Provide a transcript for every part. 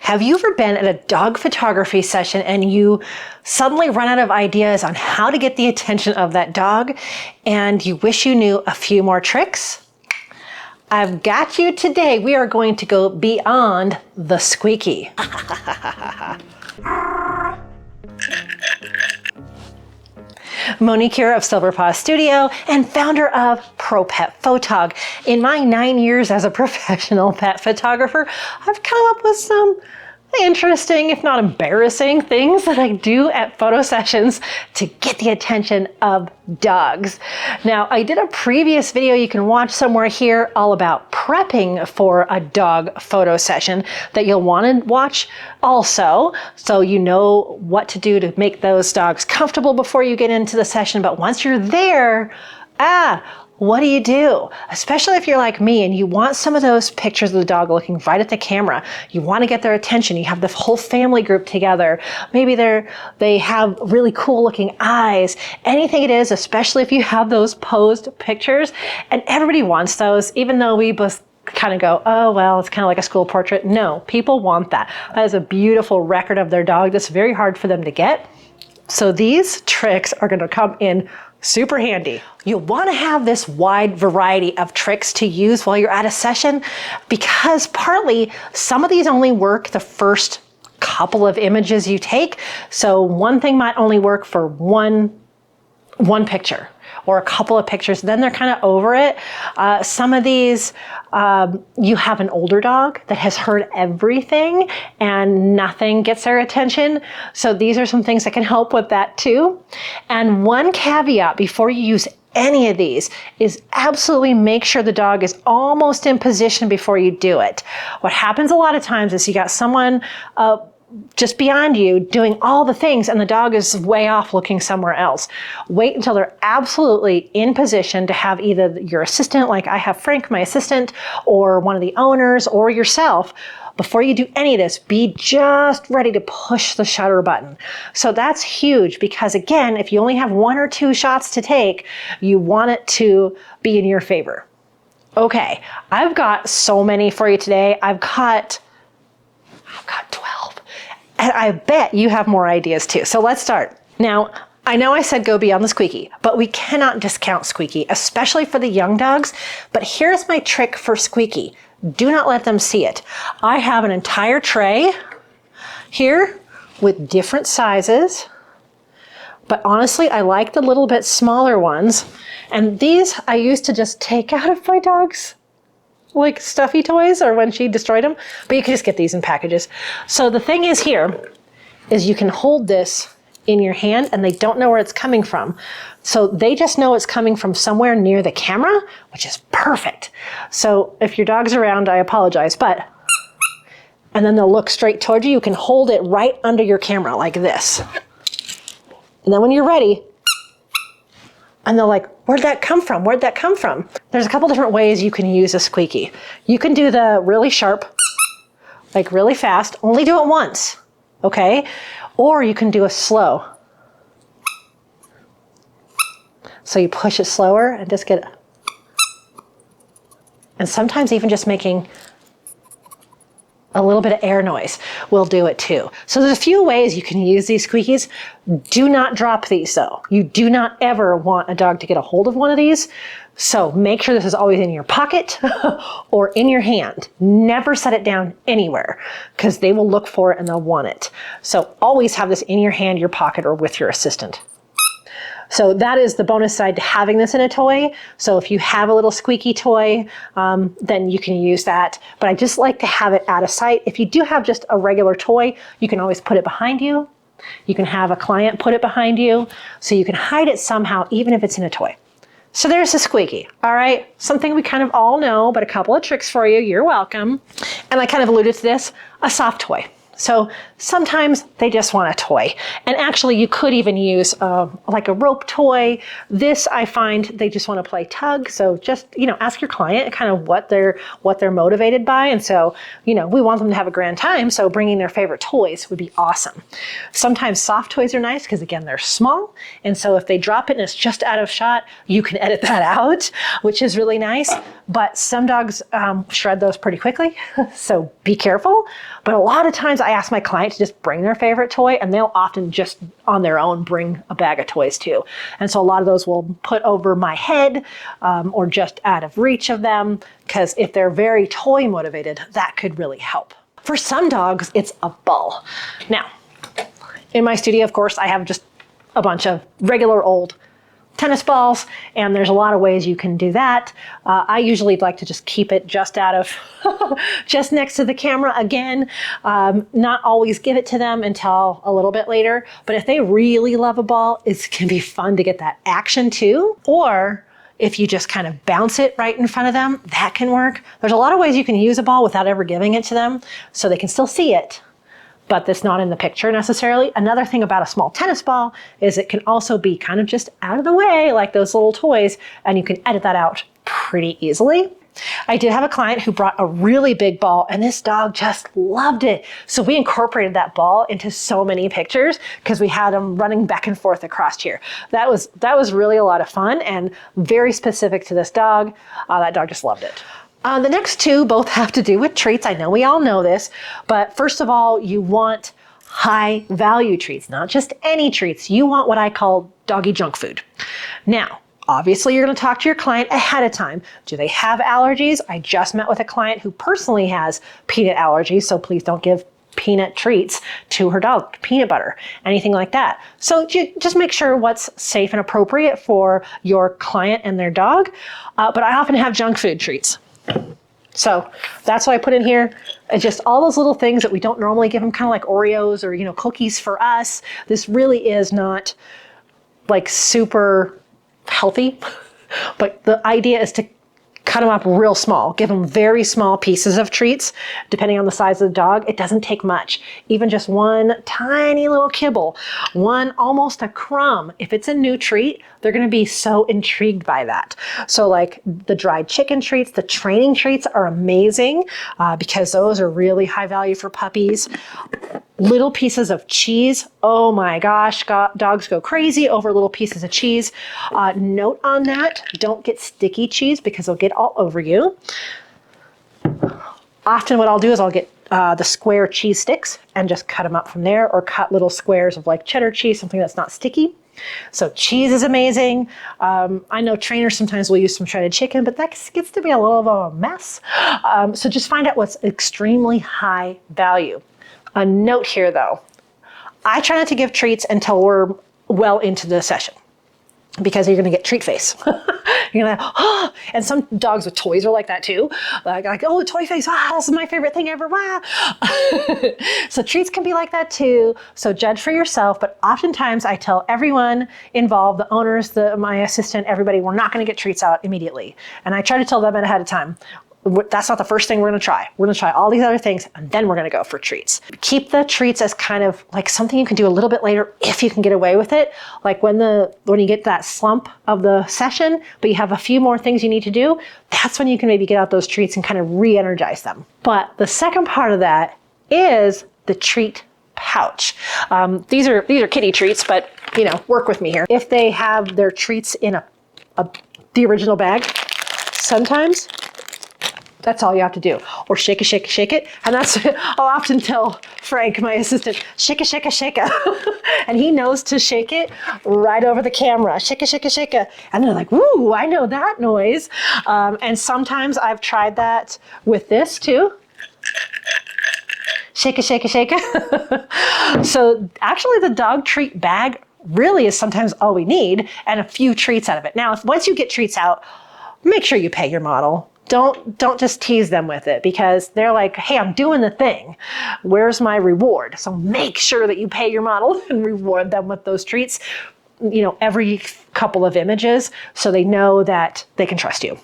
Have you ever been at a dog photography session and you suddenly run out of ideas on how to get the attention of that dog and you wish you knew a few more tricks? I've got you today. We are going to go beyond the squeaky. Monique here of Silver Paw Studio and founder of ProPetPhotog. In my 9 years as a professional pet photographer, I've come up with some interesting, if not embarrassing, things that I do at photo sessions to get the attention of dogs. Now, I did a previous video you can watch somewhere here all about prepping for a dog photo session that you'll want to watch also, so you know what to do to make those dogs comfortable before you get into the session. But once you're there, what do you do? Especially if you're like me and you want some of those pictures of the dog looking right at the camera. You want to get their attention. You have the whole family group together. Maybe they have really cool looking eyes. Anything it is, especially if you have those posed pictures. And everybody wants those, even though we both kind of go, oh, well, it's kind of like a school portrait. No, people want that. That is a beautiful record of their dog that's very hard for them to get. So these tricks are going to come in super handy. You'll want to have this wide variety of tricks to use while you're at a session, because partly some of these only work the first couple of images you take. So one thing might only work for one picture or a couple of pictures, then they're kind of over it. Some of these, you have an older dog that has heard everything and nothing gets their attention. So these are some things that can help with that too. And one caveat before you use any of these is absolutely make sure the dog is almost in position before you do it. What happens a lot of times is you got someone just beyond you doing all the things and the dog is way off looking somewhere else. Wait until they're absolutely in position to have either your assistant, like I have Frank, my assistant, or one of the owners, or yourself. Before you do any of this, be just ready to push the shutter button. So that's huge because, again, if you only have 1 or 2 shots to take, you want it to be in your favor. Okay, I've got so many for you today. I've got 12. And I bet you have more ideas too. So let's start. Now, I know I said go beyond the squeaky, but we cannot discount squeaky, especially for the young dogs. But here's my trick for squeaky. Do not let them see it. I have an entire tray here with different sizes. But honestly, I like the little bit smaller ones. And these I used to just take out of my dog's like stuffy toys or when she destroyed them, but you can just get these in packages. So the thing is here is you can hold this in your hand and they don't know where it's coming from. So they just know it's coming from somewhere near the camera, which is perfect. So if your dog's around, I apologize, but, and then they'll look straight towards you. You can hold it right under your camera like this. And then when you're ready, and they're like, where'd that come from? Where'd that come from? There's a couple different ways you can use a squeaky. You can do the really sharp, like really fast, only do it once, okay? Or you can do a slow. So you push it slower and just get, and sometimes even just making a little bit of air noise will do it too. So there's a few ways you can use these squeakies. Do not drop these though. You do not ever want a dog to get a hold of one of these. So make sure this is always in your pocket or in your hand. Never set it down anywhere because they will look for it and they'll want it. So always have this in your hand, your pocket, or with your assistant. So that is the bonus side to having this in a toy. So if you have a little squeaky toy, then you can use that. But I just like to have it out of sight. If you do have just a regular toy, you can always put it behind you. You can have a client put it behind you. So you can hide it somehow, even if it's in a toy. So there's the squeaky, all right? Something we kind of all know, but a couple of tricks for you. You're welcome. And I kind of alluded to this, a soft toy. So sometimes they just want a toy. And actually you could even use like a rope toy. This, I find they just want to play tug. So just, ask your client kind of what they're motivated by. And so, we want them to have a grand time. So bringing their favorite toys would be awesome. Sometimes soft toys are nice because again, they're small. And so if they drop it and it's just out of shot, you can edit that out, which is really nice. But some dogs shred those pretty quickly. So be careful. But a lot of times I ask my client to just bring their favorite toy, and they'll often just on their own bring a bag of toys too. And so a lot of those will put over my head or just out of reach of them, because if they're very toy motivated, that could really help. For some dogs, it's a ball. Now, in my studio, of course, I have just a bunch of regular old tennis balls, and there's a lot of ways you can do that. I usually like to just keep it just out of, just next to the camera again, not always give it to them until a little bit later. But if they really love a ball, it can be fun to get that action too. Or if you just kind of bounce it right in front of them, that can work. There's a lot of ways you can use a ball without ever giving it to them, so they can still see it, but that's not in the picture necessarily. Another thing about a small tennis ball is it can also be kind of just out of the way, like those little toys, and you can edit that out pretty easily. I did have a client who brought a really big ball, and this dog just loved it. So we incorporated that ball into so many pictures because we had him running back and forth across here. That was really a lot of fun and very specific to this dog. That dog just loved it. The next two both have to do with treats. I know we all know this, but first of all, you want high value treats, not just any treats. You want what I call doggy junk food. Now, obviously you're going to talk to your client ahead of time. Do they have allergies? I just met with a client who personally has peanut allergies, so please don't give peanut treats to her dog, peanut butter, anything like that. So just make sure what's safe and appropriate for your client and their dog. But I often have junk food treats. So that's what I put in here. It's just all those little things that we don't normally give them, kind of like Oreos or, cookies for us. This really is not like super healthy, but the idea is to cut them up real small, give them very small pieces of treats, depending on the size of the dog. It doesn't take much. Even just one tiny little kibble, one almost a crumb. If it's a new treat, they're going to be so intrigued by that. So like the dried chicken treats, the training treats are amazing because those are really high value for puppies. Little pieces of cheese. Oh my gosh, dogs go crazy over little pieces of cheese. Note on that, don't get sticky cheese because it'll get all over you. Often what I'll do is I'll get the square cheese sticks and just cut them up from there, or cut little squares of like cheddar cheese, something that's not sticky. So cheese is amazing. I know trainers sometimes will use some shredded chicken, but that gets to be a little of a mess. So just find out what's extremely high value. A note here though, I try not to give treats until we're well into the session, because you're going to get treat face. You're going to, oh, and some dogs with toys are like that too. Like, oh, toy face, this is my favorite thing ever, wow. So treats can be like that too. So judge for yourself, but oftentimes I tell everyone involved, the owners, my assistant, everybody, we're not going to get treats out immediately. And I try to tell them ahead of time. That's not the first thing we're going to try. We're going to try all these other things, and then we're going to go for treats. Keep the treats as kind of like something you can do a little bit later if you can get away with it. Like when you get that slump of the session, but you have a few more things you need to do, that's when you can maybe get out those treats and kind of re-energize them. But the second part of that is the treat pouch. These are kitty treats, but work with me here. If they have their treats in the original bag, sometimes that's all you have to do. Or shake it, shake it, shake it. And that's, I'll often tell Frank, my assistant, shake it, shake it, shake it. And he knows to shake it right over the camera. Shake it, shake it, shake it. And they're like, woo, I know that noise. And sometimes I've tried that with this too. Shake it, shake it, shake it. So actually the dog treat bag really is sometimes all we need, and a few treats out of it. Now, once you get treats out, make sure you pay your model. Don't just tease them with it, because they're like, hey, I'm doing the thing. Where's my reward? So make sure that you pay your model and reward them with those treats, every couple of images, so they know that they can trust you.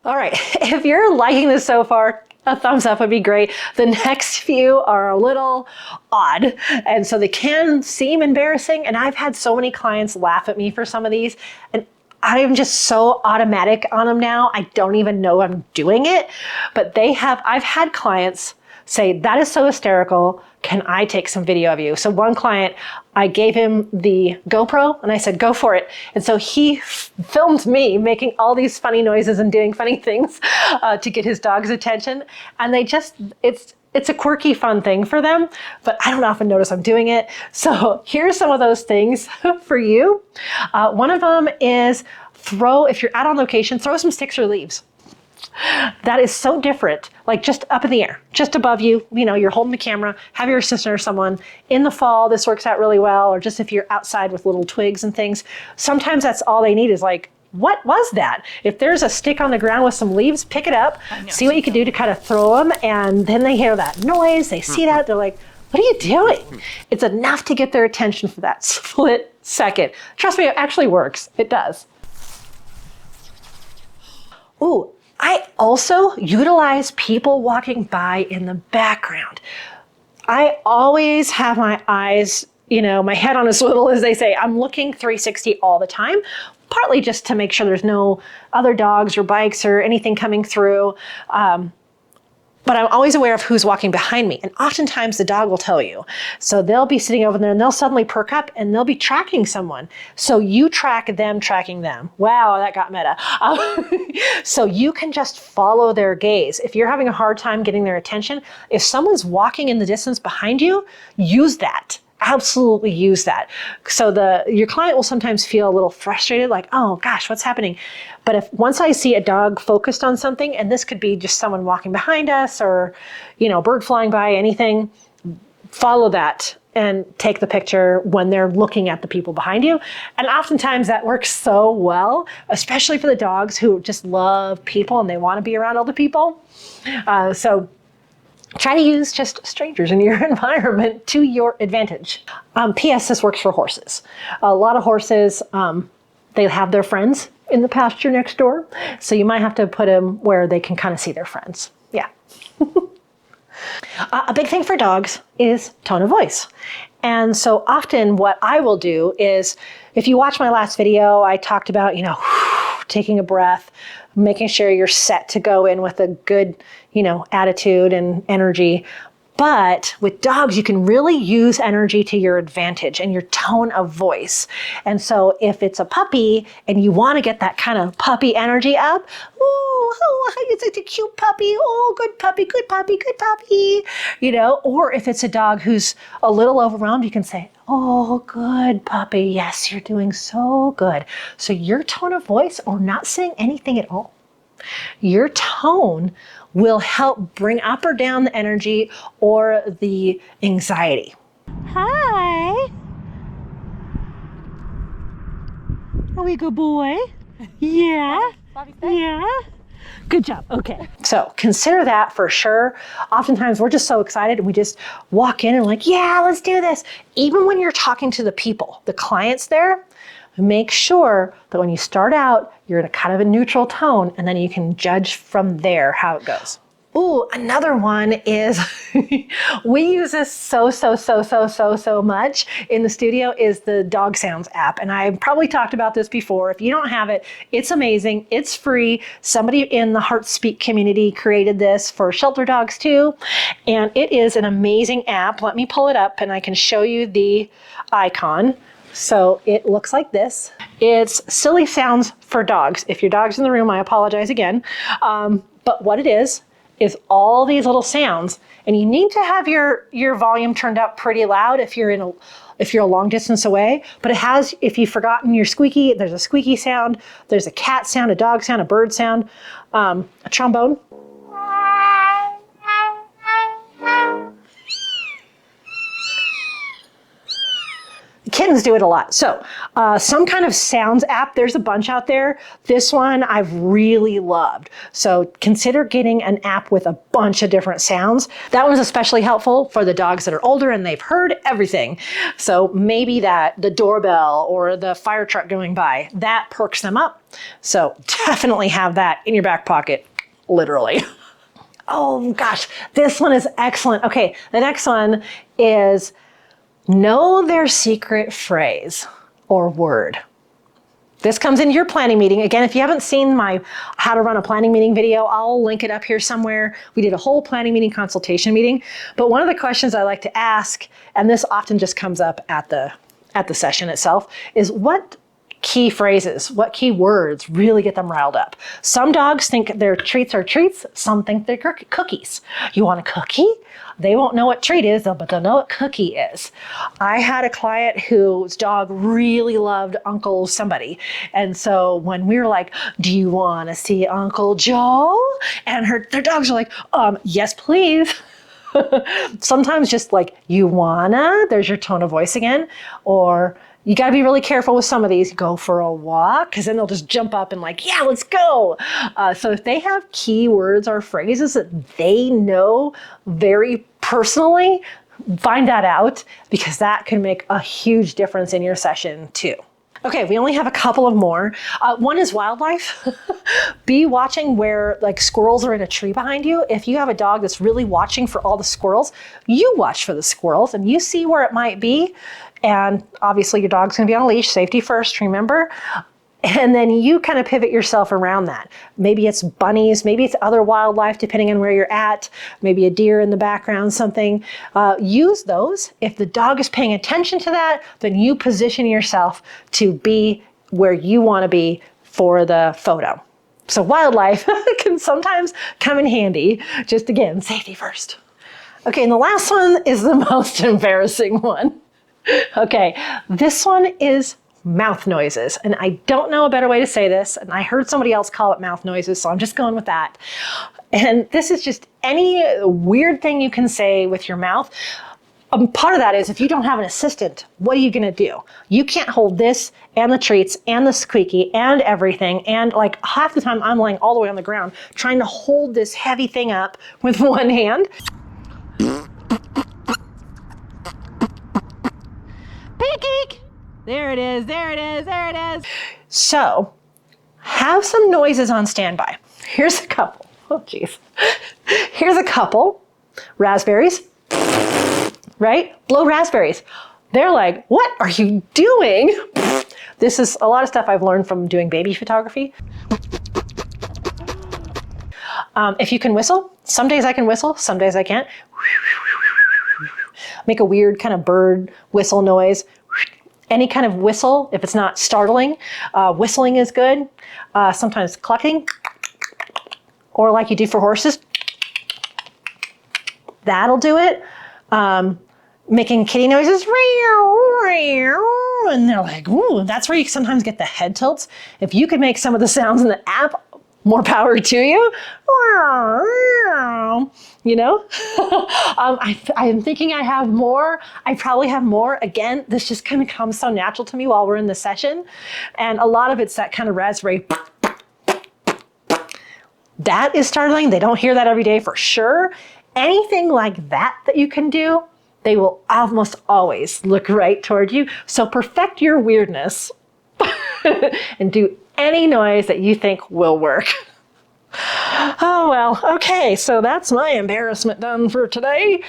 All right, if you're liking this so far, A thumbs up would be great. The next few are a little odd, and so they can seem embarrassing. And I've had so many clients laugh at me for some of these, and I'm just so automatic on them now. I don't even know I'm doing it, but I've had clients say, that is so hysterical. Can I take some video of you? So one client, I gave him the GoPro and I said, go for it. And so he filmed me making all these funny noises and doing funny things to get his dog's attention. And it's a quirky, fun thing for them, but I don't often notice I'm doing it. So here's some of those things for you. One of them is if you're out on location, throw some sticks or leaves. That is so different, like just up in the air, just above you, you're holding the camera, have your assistant or someone. In the fall, this works out really well, or just if you're outside with little twigs and things. Sometimes that's all they need is like, what was that? If there's a stick on the ground with some leaves, pick it up, see what you can do to kind of throw them, and then they hear that noise, they see that, they're like, what are you doing? It's enough to get their attention for that split second. Trust me, it actually works. It does. Ooh, I also utilize people walking by in the background. I always have my eyes, my head on a swivel, as they say. I'm looking 360 all the time, partly just to make sure there's no other dogs or bikes or anything coming through. But I'm always aware of who's walking behind me. And oftentimes the dog will tell you. So they'll be sitting over there and they'll suddenly perk up and they'll be tracking someone. So you track them tracking them. Wow, that got meta. So you can just follow their gaze. If you're having a hard time getting their attention, if someone's walking in the distance behind you, use that. Absolutely use that. So your client will sometimes feel a little frustrated, like, oh gosh, what's happening? But once I see a dog focused on something, and this could be just someone walking behind us or, bird flying by, anything, follow that and take the picture when they're looking at the people behind you. And oftentimes that works so well, especially for the dogs who just love people and they want to be around other people. So try to use just strangers in your environment to your advantage. P.S. This works for horses. A lot of horses, they have their friends in the pasture next door. So you might have to put them where they can kind of see their friends. Yeah. A big thing for dogs is tone of voice. And so often what I will do is, if you watch my last video, I talked about, taking a breath, making sure you're set to go in with a good, attitude and energy. But with dogs, you can really use energy to your advantage and your tone of voice. And so if it's a puppy and you want to get that kind of puppy energy up, it's such a cute puppy. Oh, good puppy, good puppy, good puppy. Or if it's a dog who's a little overwhelmed, you can say, oh, good puppy. Yes, you're doing so good. So your tone of voice, or not saying anything at all, your tone will help bring up or down the energy or the anxiety. Hi. Are we a good boy? Yeah. Yeah. Good job. Okay. So consider that for sure. Oftentimes we're just so excited and we just walk in and like, yeah, let's do this. Even when you're talking to the people, the clients there, make sure that when you start out, you're in a kind of a neutral tone, and then you can judge from there how it goes. Ooh, another one is, we use this so much in the studio, is the Dog Sounds app. And I've probably talked about this before. If you don't have it, it's amazing. It's free. Somebody in the Heartspeak community created this for shelter dogs too. And it is an amazing app. Let me pull it up and I can show you the icon. So it looks like this. It's silly sounds for dogs. If your dog's in the room, I apologize again. But what it is all these little sounds, and you need to have your volume turned up pretty loud if you're a long distance away. But it has, if you've forgotten your squeaky, there's a squeaky sound, there's a cat sound, a dog sound, a bird sound, a trombone. Kittens do it a lot. So some kind of sounds app, there's a bunch out there. This one I've really loved. So consider getting an app with a bunch of different sounds. That one's especially helpful for the dogs that are older and they've heard everything. So maybe the doorbell or the fire truck going by, that perks them up. So definitely have that in your back pocket, literally. Oh gosh, this one is excellent. Okay, the next one is know their secret phrase or word. This comes into your planning meeting. Again, if you haven't seen my how to run a planning meeting video, I'll link it up here somewhere. We did a whole planning meeting consultation meeting. But one of the questions I like to ask, and this often just comes up at the session itself, is what key phrases, what key words really get them riled up. Some dogs think their treats are treats. Some think they're cookies. You want a cookie? They won't know what treat is, but they'll know what cookie is. I had a client whose dog really loved Uncle somebody. And so when we were like, do you want to see Uncle Joe? And their dogs are like, yes, please. Sometimes just like, you wanna, there's your tone of voice again. Or you got to be really careful with some of these. Go for a walk, because then they'll just jump up and like, yeah, let's go. So if they have key words or phrases that they know very personally, find that out, because that can make a huge difference in your session too. Okay, we only have a couple of more. One is wildlife. Be watching where like squirrels are in a tree behind you. If you have a dog that's really watching for all the squirrels, you watch for the squirrels and you see where it might be. And obviously your dog's gonna be on a leash, safety first, remember? And then you kind of pivot yourself around that. Maybe it's bunnies, maybe it's other wildlife, depending on where you're at, maybe a deer in the background, something. Use those. If the dog is paying attention to that, then you position yourself to be where you wanna be for the photo. So wildlife can sometimes come in handy. Just again, safety first. Okay, and the last one is the most embarrassing one. Okay, this one is mouth noises. And I don't know a better way to say this. And I heard somebody else call it mouth noises, so I'm just going with that. And this is just any weird thing you can say with your mouth. Part of that is if you don't have an assistant, what are you gonna do? You can't hold this and the treats and the squeaky and everything. And like half the time I'm laying all the way on the ground trying to hold this heavy thing up with one hand. Peek! There it is, there it is, there it is. So have some noises on standby. Here's a couple. Oh geez. Here's a couple. Raspberries. Right? Blow raspberries. They're like, what are you doing? This is a lot of stuff I've learned from doing baby photography. If you can whistle, some days I can whistle, some days I can't. Make a weird kind of bird whistle noise. Any kind of whistle, if it's not startling, whistling is good. Sometimes clucking, or like you do for horses. That'll do it. Making kitty noises, and they're like, ooh, that's where you sometimes get the head tilts. If you could make some of the sounds in the app, more power to you. You know? I'm thinking I have more. I probably have more. Again, this just kind of comes so natural to me while we're in the session. And a lot of it's that kind of raspberry. That is startling. They don't hear that every day for sure. Anything like that you can do, they will almost always look right toward you. So perfect your weirdness and do any noise that you think will work. Oh, well, okay, so that's my embarrassment done for today.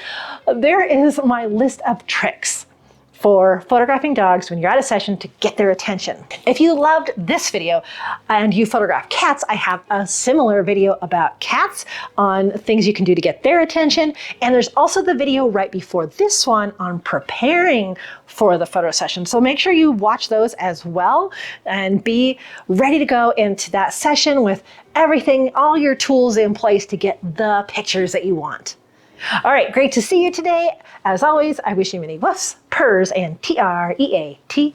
There is my list of tricks for photographing dogs when you're at a session to get their attention. If you loved this video and you photograph cats, I have a similar video about cats on things you can do to get their attention. And there's also the video right before this one on preparing for the photo session. So make sure you watch those as well and be ready to go into that session with everything, all your tools in place to get the pictures that you want. All right, great to see you today. As always, I wish you many woofs, purrs, and TREATSs.